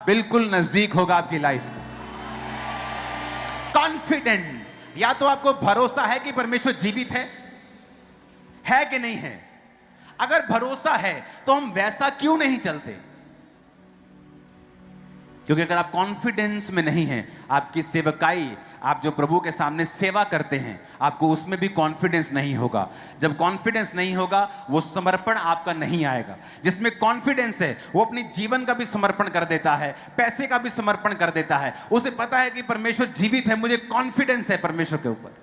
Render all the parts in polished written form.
बिल्कुल नजदीक होगा आपकी लाइफ का। कॉन्फिडेंट, या तो आपको भरोसा है कि परमेश्वर जीवित है कि नहीं है। अगर भरोसा है तो हम वैसा क्यों नहीं चलते? क्योंकि अगर आप कॉन्फिडेंस में नहीं हैं, आपकी सेवकाई, आप जो प्रभु के सामने सेवा करते हैं, आपको उसमें भी कॉन्फिडेंस नहीं होगा। जब कॉन्फिडेंस नहीं होगा, वो समर्पण आपका नहीं आएगा। जिसमें कॉन्फिडेंस है वो अपनी जीवन का भी समर्पण कर देता है, पैसे का भी समर्पण कर देता है। उसे पता है कि परमेश्वर जीवित है, मुझे कॉन्फिडेंस है परमेश्वर के ऊपर।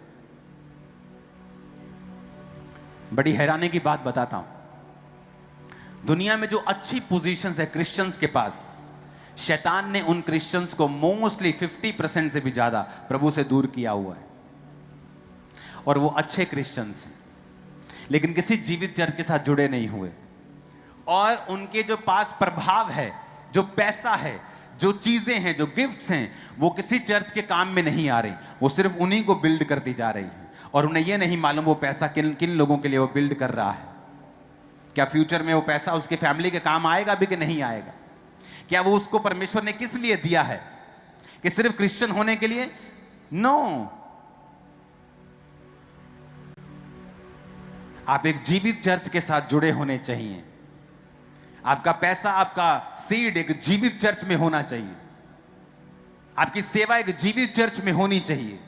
बड़ी हैरानी की बात बताता हूं, दुनिया में जो अच्छी पोजीशंस है क्रिश्चियंस के पास, शैतान ने उन क्रिश्चियंस को मोस्टली 50% से भी ज्यादा प्रभु से दूर किया हुआ है। और वो अच्छे क्रिश्चियंस हैं, लेकिन किसी जीवित चर्च के साथ जुड़े नहीं हुए। और उनके जो पास प्रभाव है, जो पैसा है, जो चीजें हैं, जो गिफ्ट्स हैं, वो किसी चर्च के काम में नहीं आ रही। वो सिर्फ उन्हीं को बिल्ड करती जा रही है। और उन्हें यह नहीं मालूम वो पैसा किन किन लोगों के लिए वो बिल्ड कर रहा है। क्या फ्यूचर में वो पैसा उसके फैमिली के काम आएगा भी कि नहीं आएगा? क्या वो उसको परमेश्वर ने किस लिए दिया है? कि सिर्फ क्रिश्चियन होने के लिए? नो। आप एक जीवित चर्च के साथ जुड़े होने चाहिए। आपका पैसा, आपका सीड एक जीवित चर्च में होना चाहिए। आपकी सेवा एक जीवित चर्च में होनी चाहिए।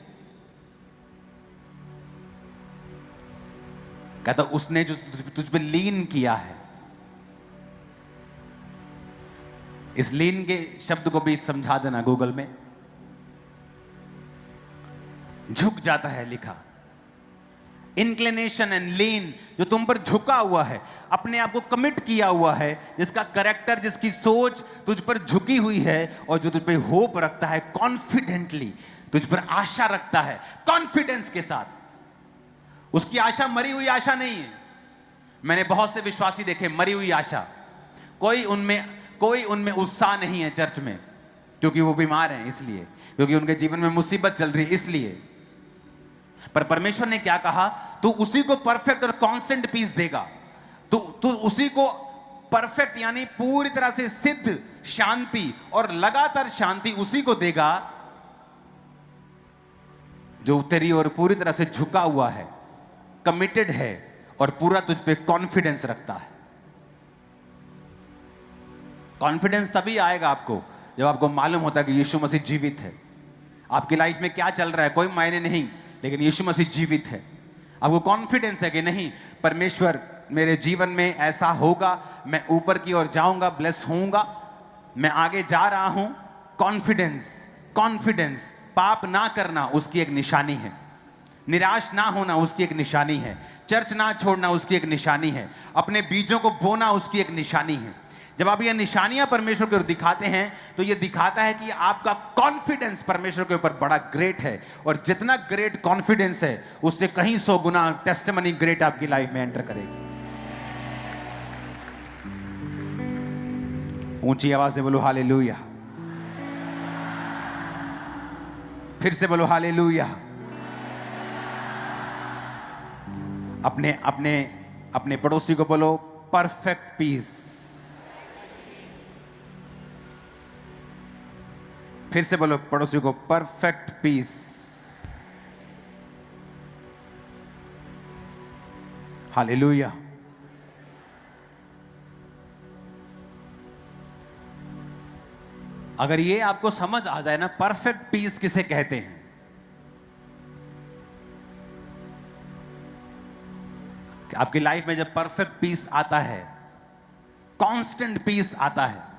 कहता उसने जो तुझ पे लीन किया है। इस लीन के शब्द को भी समझा देना गूगल में। झुक जाता है लिखा, इंक्लिनेशन एंड लीन, जो तुम पर झुका हुआ है, अपने आप को कमिट किया हुआ है, जिसका कैरेक्टर, जिसकी सोच तुझ पर झुकी हुई है, और जो तुझ पे होप रखता है, कॉन्फिडेंटली तुझ पर आशा रखता है, कॉन्फिडेंस के साथ। उसकी आशा मरी हुई आशा नहीं है। मैंने बहुत से विश्वासी देखे, मरी हुई आशा। कोई उनमें उत्साह नहीं है चर्च में, क्योंकि वो बीमार हैं इसलिए, क्योंकि उनके जीवन में मुसीबत चल रही है इसलिए। पर परमेश्वर ने क्या कहा? तू उसी को परफेक्ट और कांस्टेंट पीस देगा। तू उसी को परफेक्ट यानी पूरी तरह से सिद्ध शांति और लगातार शांति उसी को देगा जो तेरी ओर पूरी तरह से झुका हुआ है, कमिटेड है और पूरा तुझ पे कॉन्फिडेंस रखता है। कॉन्फिडेंस तभी आएगा आपको जब आपको मालूम होता है कि यीशु मसीह जीवित है। आपकी लाइफ में क्या चल रहा है कोई मायने नहीं, लेकिन यीशु मसीह जीवित है। आपको कॉन्फिडेंस है कि नहीं, परमेश्वर मेरे जीवन में ऐसा होगा, मैं ऊपर की ओर जाऊंगा, ब्लेस होऊंगा, मैं आगे जा रहा हूं। कॉन्फिडेंस। पाप ना करना उसकी एक निशानी है, निराश ना होना उसकी एक निशानी है, चर्च ना छोड़ना उसकी एक निशानी है, अपने बीजों को बोना उसकी एक निशानी है। जब आप ये निशानियां परमेश्वर के ऊपर दिखाते हैं, तो ये दिखाता है कि आपका कॉन्फिडेंस परमेश्वर के ऊपर बड़ा ग्रेट है। और जितना ग्रेट कॉन्फिडेंस है, उससे कहीं 100 गुना टेस्टिमनी ग्रेट आपकी लाइफ में एंटर करेगी। ऊंची आवाज से बोलो हालेलुया। फिर से बोलो हालेलुया। अपने पड़ोसी को बोलो परफेक्ट पीस। फिर से बोलो पड़ोसी को परफेक्ट पीस। हालेलुया। अगर ये आपको समझ आ जाए ना, परफेक्ट पीस किसे कहते हैं, कि आपकी लाइफ में जब परफेक्ट पीस आता है, कांस्टेंट पीस आता है,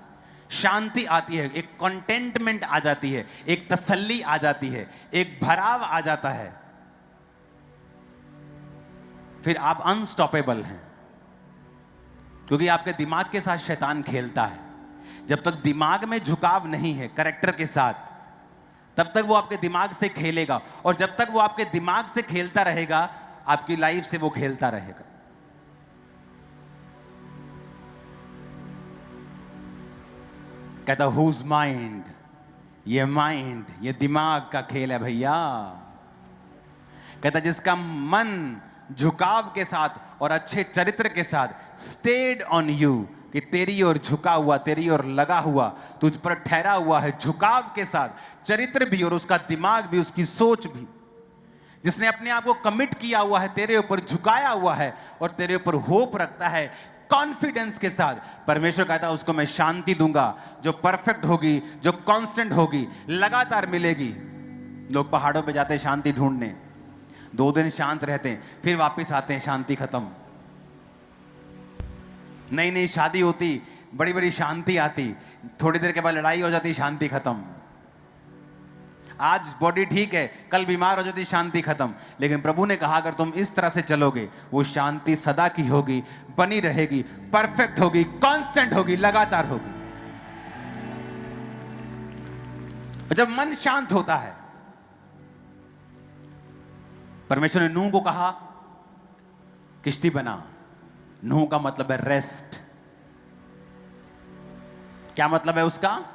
शांति आती है, एक कंटेंटमेंट आ जाती है, एक तसल्ली आ जाती है, एक भराव आ जाता है, फिर आप अनस्टॉपेबल हैं। क्योंकि आपके दिमाग के साथ शैतान खेलता है। जब तक दिमाग में झुकाव नहीं है कैरेक्टर के साथ, तब तक वो आपके दिमाग से खेलेगा। और जब तक वो आपके दिमाग से खेलता रहेगा, आपकी लाइफ से वो खेलता रहेगा। कहता हुज माइंड, ये दिमाग का खेल है भैया। कहता जिसका मन झुकाव के साथ और अच्छे चरित्र के साथ स्टेड ऑन यू, कि तेरी ओर झुका हुआ, तेरी ओर लगा हुआ, तुझ पर ठहरा हुआ है झुकाव के साथ चरित्र भी और उसका दिमाग भी, उसकी सोच भी, जिसने अपने आप को कमिट किया हुआ है, तेरे ऊपर झुकाया हुआ है और तेरे ऊपर होप रखता है कॉन्फिडेंस के साथ। परमेश्वर कहता है उसको मैं शांति दूंगा जो परफेक्ट होगी, जो कांस्टेंट होगी, लगातार मिलेगी। लोग पहाड़ों पे जाते हैं शांति ढूंढने, 2 दिन शांत रहते हैं, फिर वापस आते हैं, शांति खत्म। नई नई शादी होती, बड़ी बड़ी शांति आती, थोड़ी देर के बाद लड़ाई हो जाती, शांति खत्म। आज बॉडी ठीक है, कल बीमार हो जाती, शांति खत्म। लेकिन प्रभु ने कहा अगर तुम इस तरह से चलोगे, वो शांति सदा की होगी, बनी रहेगी, परफेक्ट होगी, कांस्टेंट होगी, लगातार होगी। जब मन शांत होता है, परमेश्वर ने नूह को कहा किश्ती बना। नूह का मतलब है रेस्ट। क्या मतलब है उसका?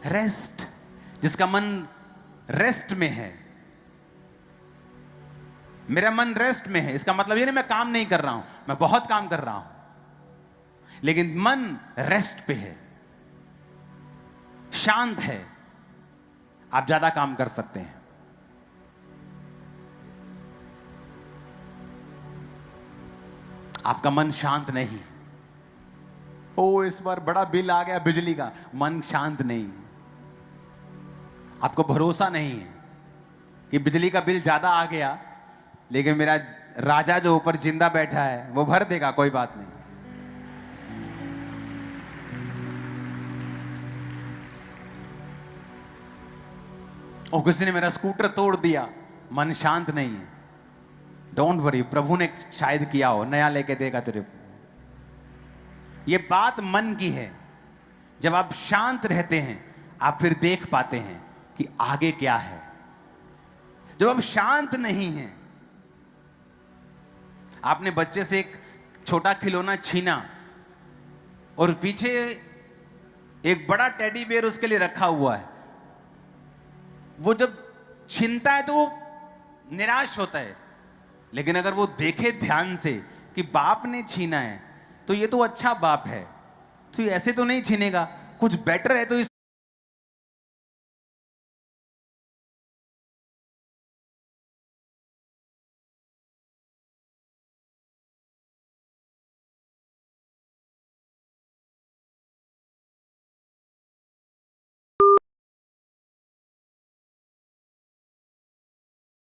रेस्ट। जिसका मन रेस्ट में है, मेरा मन रेस्ट में है, इसका मतलब ये नहीं मैं काम नहीं कर रहा हूं, मैं बहुत काम कर रहा हूं, लेकिन मन रेस्ट पे है, शांत है, आप ज्यादा काम कर सकते हैं। आपका मन शांत नहीं, ओ इस बार बड़ा बिल आ गया बिजली का, मन शांत नहीं। आपको भरोसा नहीं है कि बिजली का बिल ज्यादा आ गया, लेकिन मेरा राजा जो ऊपर जिंदा बैठा है वो भर देगा, कोई बात नहीं। और किसी ने मेरा स्कूटर तोड़ दिया, मन शांत नहीं है। डोंट वरी, प्रभु ने शायद किया हो, नया लेके देगा तेरे को। ये बात मन की है। जब आप शांत रहते हैं, आप फिर देख पाते हैं कि आगे क्या है। जब आप शांत नहीं हैं, आपने बच्चे से एक छोटा खिलौना छीना और पीछे एक बड़ा टेडी बेयर उसके लिए रखा हुआ है, वो जब छीनता है तो वो निराश होता है। लेकिन अगर वो देखे ध्यान से कि बाप ने छीना है, तो ये तो अच्छा बाप है, तो ये ऐसे तो नहीं छीनेगा, कुछ बेटर है तो इस